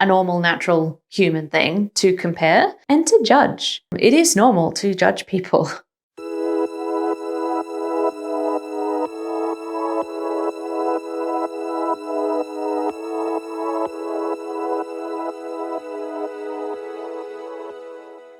a normal, natural human thing to compare and to judge. It is normal to judge people.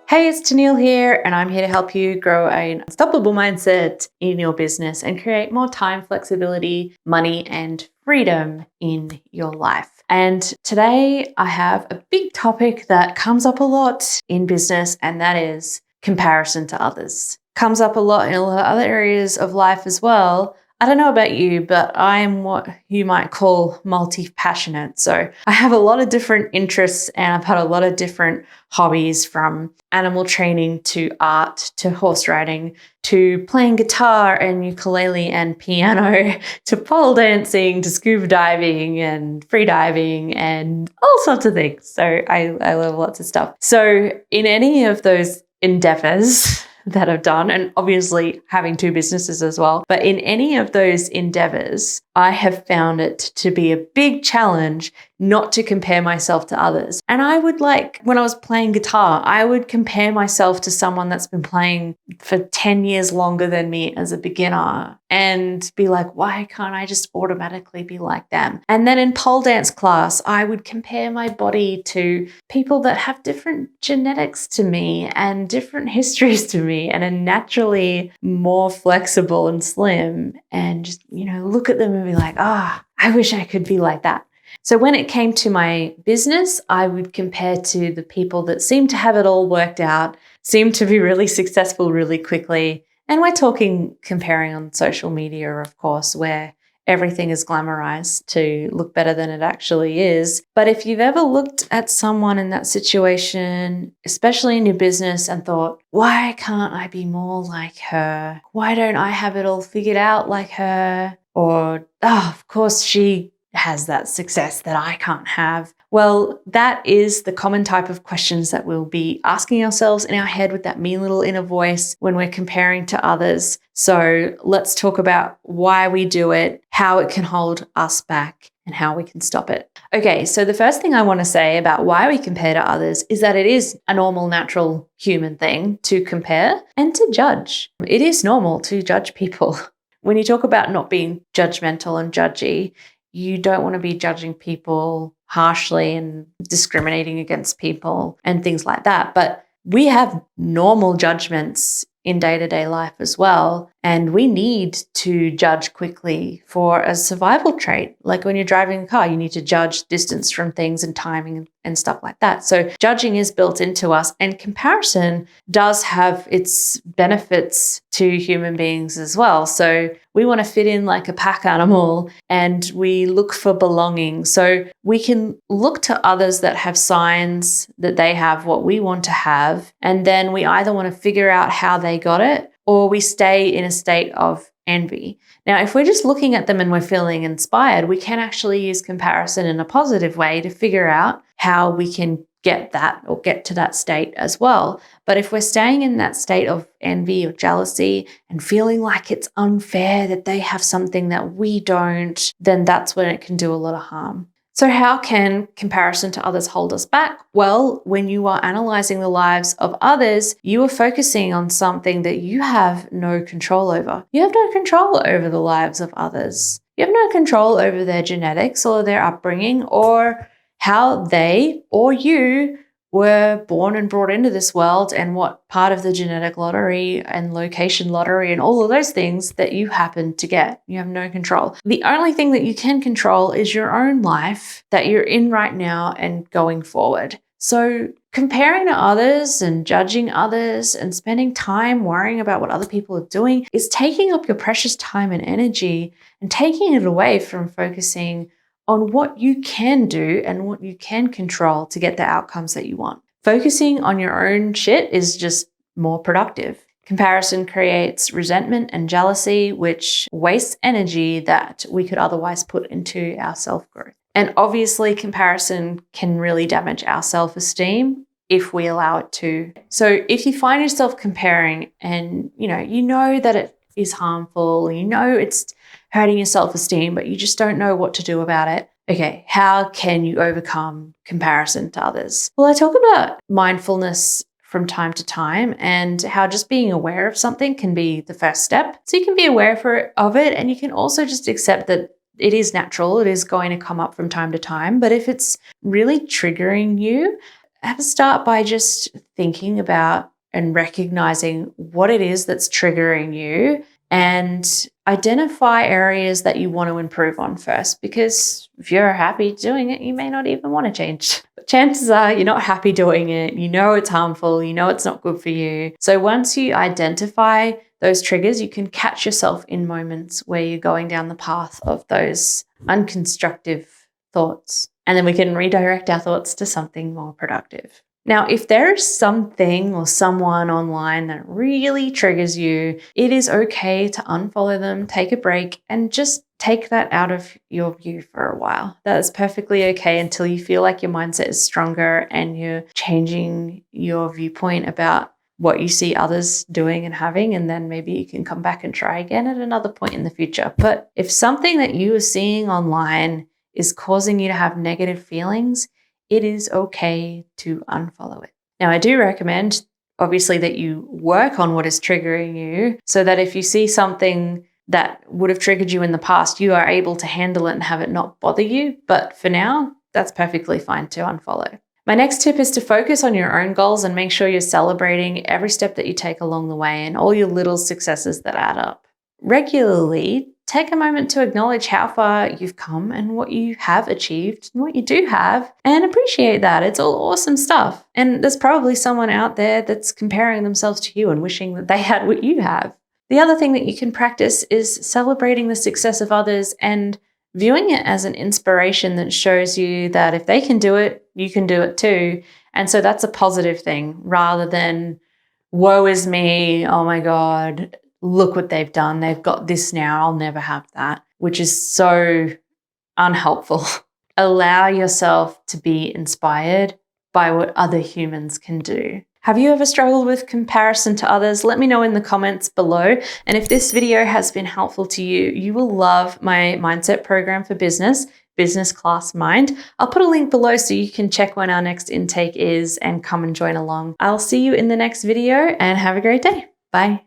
Hey, it's Tenille here, and I'm here to help you grow an unstoppable mindset in your business and create more time, flexibility, money, and freedom in your life. And today I have a big topic that comes up a lot in business, and that is comparison to others. Comes up a lot in a lot of other areas of life as well. I don't know about you, but I'm what you might call multi-passionate. So I have a lot of different interests and I've had a lot of different hobbies, from animal training to art to horse riding to playing guitar and ukulele and piano to pole dancing to scuba diving and free diving and all sorts of things. So I love lots of stuff. So in any of those endeavors that I've done, and obviously having two businesses as well, but in any of those endeavors, I have found it to be a big challenge not to compare myself to others. And I would, like, when I was playing guitar, I would compare myself to someone that's been playing for 10 years longer than me as a beginner and be like, why can't I just automatically be like them? And then in pole dance class, I would compare my body to people that have different genetics to me and different histories to me and are naturally more flexible and slim, and just, look at them and be like, I wish I could be like that. So when it came to my business, I would compare to the people that seem to have it all worked out, seem to be really successful really quickly. And we're talking comparing on social media, of course, where everything is glamorized to look better than it actually is. But if you've ever looked at someone in that situation, especially in your business, and thought, why can't I be more like her? Why don't I have it all figured out like her? Or, of course, she has that success that I can't have. Well, that is the common type of questions that we'll be asking ourselves in our head with that mean little inner voice when we're comparing to others. So let's talk about why we do it, how it can hold us back, and how we can stop it. Okay, so the first thing I want to say about why we compare to others is that it is a normal, natural human thing to compare and to judge. It is normal to judge people. When you talk about not being judgmental and judgy, you don't want to be judging people harshly and discriminating against people and things like that. But we have normal judgments in day-to-day life as well. And we need to judge quickly for a survival trait. Like when you're driving a car, you need to judge distance from things and timing and stuff like that. So judging is built into us, and comparison does have its benefits to human beings as well. So we want to fit in like a pack animal, and we look for belonging. So we can look to others that have signs that they have what we want to have, and then we either want to figure out how they got it, or we stay in a state of envy. Now, if we're just looking at them and we're feeling inspired, we can actually use comparison in a positive way to figure out how we can get that or get to that state as well. But if we're staying in that state of envy or jealousy and feeling like it's unfair that they have something that we don't, then that's when it can do a lot of harm. So how can comparison to others hold us back? Well, when you are analyzing the lives of others, you are focusing on something that you have no control over. You have no control over the lives of others. You have no control over their genetics or their upbringing or how they or you were born and brought into this world, and what part of the genetic lottery and location lottery and all of those things that you happen to get. You have no control. The only thing that you can control is your own life that you're in right now and going forward. So comparing to others and judging others and spending time worrying about what other people are doing is taking up your precious time and energy and taking it away from focusing on what you can do and what you can control to get the outcomes that you want. Focusing on your own shit is just more productive. Comparison creates resentment and jealousy, which wastes energy that we could otherwise put into our self-growth. And obviously, comparison can really damage our self-esteem if we allow it to. So if you find yourself comparing and you know that it is harmful, it's hurting your self-esteem, but you just don't know what to do about it, Okay, how can you overcome comparison to others? Well, I talk about mindfulness from time to time and how just being aware of something can be the first step. So you can be aware of it, and you can also just accept that it is natural. It is going to come up from time to time. But if it's really triggering you, have a start by just thinking about and recognizing what it is that's triggering you, and identify areas that you want to improve on first, because if you're happy doing it, you may not even want to change. But chances are you're not happy doing it. You know it's harmful. You know it's not good for you. So once you identify those triggers, you can catch yourself in moments where you're going down the path of those unconstructive thoughts. And then we can redirect our thoughts to something more productive. Now, if there's something or someone online that really triggers you, it is okay to unfollow them, take a break, and just take that out of your view for a while. That is perfectly okay until you feel like your mindset is stronger and you're changing your viewpoint about what you see others doing and having, and then maybe you can come back and try again at another point in the future. But if something that you are seeing online is causing you to have negative feelings, it is okay to unfollow it. Now, I do recommend, obviously, that you work on what is triggering you so that if you see something that would have triggered you in the past, you are able to handle it and have it not bother you. But for now, that's perfectly fine to unfollow. My next tip is to focus on your own goals and make sure you're celebrating every step that you take along the way and all your little successes that add up. Regularly, take a moment to acknowledge how far you've come and what you have achieved and what you do have, and appreciate that. It's all awesome stuff. And there's probably someone out there that's comparing themselves to you and wishing that they had what you have. The other thing that you can practice is celebrating the success of others and viewing it as an inspiration that shows you that if they can do it, you can do it too. And so that's a positive thing rather than, woe is me, oh my God, look what they've done. They've got this now. I'll never have that, which is so unhelpful. Allow yourself to be inspired by what other humans can do. Have you ever struggled with comparison to others? Let me know in the comments below. And if this video has been helpful to you, you will love my mindset program for business, Business Class Mind. I'll put a link below so you can check when our next intake is and come and join along. I'll see you in the next video and have a great day. Bye.